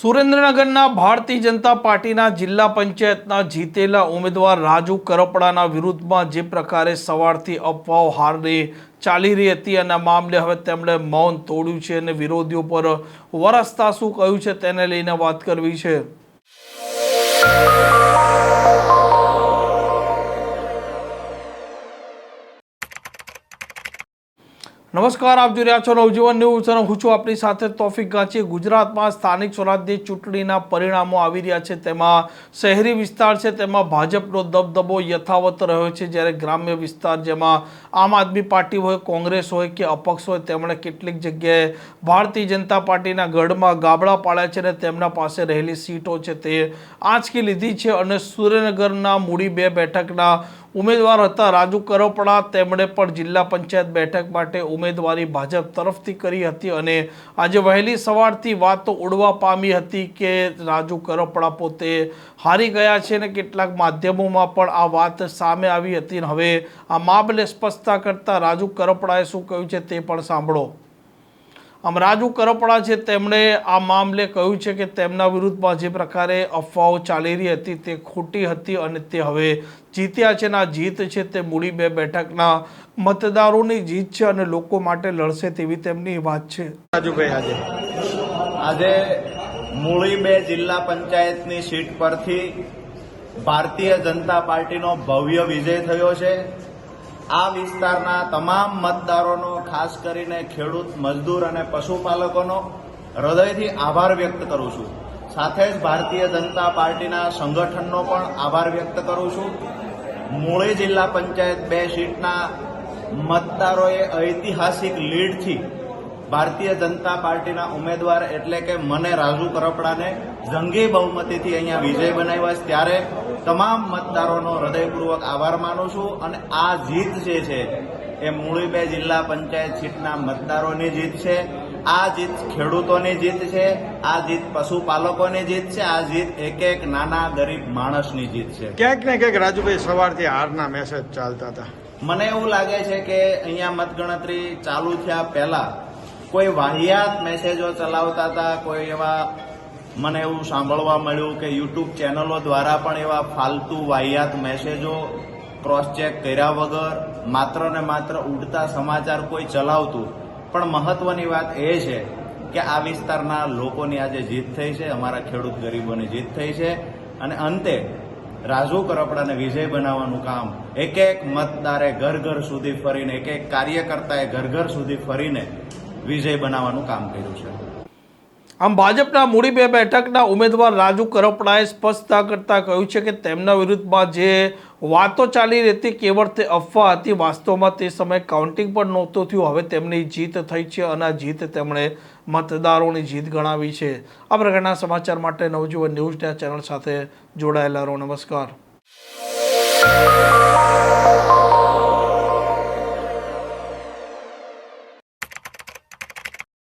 સુરેન્દ્રનગરના ભારતીય જનતા પાર્ટીના જિલ્લા પંચાયતના જીતેલા ઉમેદવાર રાજુ કરપડાના વિરુદ્ધમાં જે પ્રકારે સવારથી અફવાઓ હારે ચાલી રહી હતી અને મામલે હવે તેમણે મૌન તોડ્યું છે અને વિરોધીઓ પર વરસતા શું કહ્યું છે તેને લઈને વાત કરવી છે। નમસ્કાર, આપ જોઈ રહ્યા છો નવજીવન ન્યૂઝ અને હું છું આપની સાથે તોફિક ગાંચી। ગુજરાતમાં સ્થાનિક સ્વરાજ્યની ચૂંટણીના પરિણામો આવી રહ્યા છે, તેમાં શહેરી વિસ્તાર છે તેમાં ભાજપનો દબદબો યથાવત રહ્યો છે, જ્યારે ગ્રામ્ય વિસ્તાર જેમાં આમ આદમી પાર્ટી હોય, કોંગ્રેસ હોય કે અપક્ષ હોય તેમણે કેટલીક જગ્યાએ ભારતીય જનતા પાર્ટીના ગઢમાં ગાબડા પાડ્યા છે અને તેમના પાસે રહેલી સીટો છે તે આંચકી લીધી છે। અને સુરેન્દ્રનગરના મૂડી 2 બેઠકના ઉમેદવાર હતા રાજુ કરપડા, તેમણે પણ જિલ્લા પંચાયત બેઠક માટે ઉમેદવારી ભાજપ તરફથી કરી હતી અને આજે વહેલી સવારથી વાતો ઉડવા પામી હતી કે રાજુ કરપડા પોતે હારી ગયા છે અને કેટલાક માધ્યમોમાં પણ આ વાત સામે આવી હતી। હવે આ મામલે સ્પષ્ટતા કરતા રાજુ કરપડાએ શું કહ્યું છે તે પણ સાંભળો। આમ રાજુ કરપડા છે તેમણે આ મામલે કહ્યું છે કે તેમના વિરુદ્ધમાં જે પ્રકારે અફવાઓ ચાલી રહી હતી તે ખોટી હતી અને તે હવે જીત્યા છે અને આ જીત છે તે મૂડી 2 બેઠકના મતદારોની જીત છે અને લોકો માટે લડશે તેવી તેમની વાત છે। રાજુભાઈ, આજે મૂડી 2 જિલ્લા પંચાયતની સીટ પરથી ભારતીય જનતા પાર્ટીનો ભવ્ય વિજય થયો છે। આ વિસ્તારના તમામ મતદારોનો, ખાસ કરીને ખેડૂત, મજદૂર અને પશુપાલકોનો હૃદયથી આભાર વ્યક્ત કરું છું। સાથે જ ભારતીય જનતા પાર્ટીના સંગઠનનો પણ આભાર વ્યક્ત કરું છું। મૂળી જિલ્લા પંચાયત 2 સીટના મતદારોએ ઐતિહાસિક લીડથી ભારતીય જનતા પાર્ટીના ઉમેદવાર એટલે કે મને રાજુ કરપડાને જંગી બહુમતીથી અહીંયા વિજય બનાવ્યા છે, ત્યારે તમામ મતદારોનો હૃદયપૂર્વક આભાર માનું છું। અને આ જીત જે છે એ મૂળી 2 જિલ્લા પંચાયત સીટના મતદારોની જીત છે, આ જીત ખેડૂતોની જીત છે, આ જીત પશુપાલકોની જીત છે, આ જીત એક નાના ગરીબ માણસની જીત છે। ક્યાંક ને ક્યાંક રાજુભાઈ સવારથી હારના મેસેજ ચાલતા હતા। મને એવું લાગે છે કે અહીંયા મતગણતરી ચાલુ થયા પહેલા કોઈ વાહિયાત મેસેજો ચલાવતા હતા, કોઈ એવા મને એવું સાંભળવા મળ્યું કે યુટ્યુબ ચેનલો દ્વારા પણ એવા ફાલતુ વાહિયાત મેસેજો ક્રોસ ચેક કર્યા વગર માત્ર ને માત્ર ઉડતા સમાચાર કોઈ ચલાવતું। પણ મહત્વની વાત એ છે કે આ વિસ્તારના લોકોની આજે જીત થઈ છે, અમારા ખેડૂત ગરીબોની જીત થઈ છે અને અંતે રાજુ કરપડાને વિજય બનાવવાનું કામ એક મતદારે ઘર ઘર સુધી ફરીને, એક કાર્યકર્તાએ ઘર ઘર સુધી ફરીને વિજય બનાવવાનું કામ કર્યું છે। આમ ભાજપના મૂડી 2 બેઠકના ઉમેદવાર રાજુ કરપડાએ સ્પષ્ટતા કરતા કહ્યું છે કે તેમના વિરુદ્ધમાં જે વાતો ચાલી રહી હતી કેવળ તે અફવા હતી, વાસ્તવમાં તે સમયે કાઉન્ટિંગ પણ નહોતું થયું। હવે તેમની જીત થઈ છે અને આ જીત તેમણે મતદારોની જીત ગણાવી છે। આ પ્રકારના સમાચાર માટે નવજીવન ન્યૂઝ ચેનલ સાથે જોડાયેલા રહો। નમસ્કાર।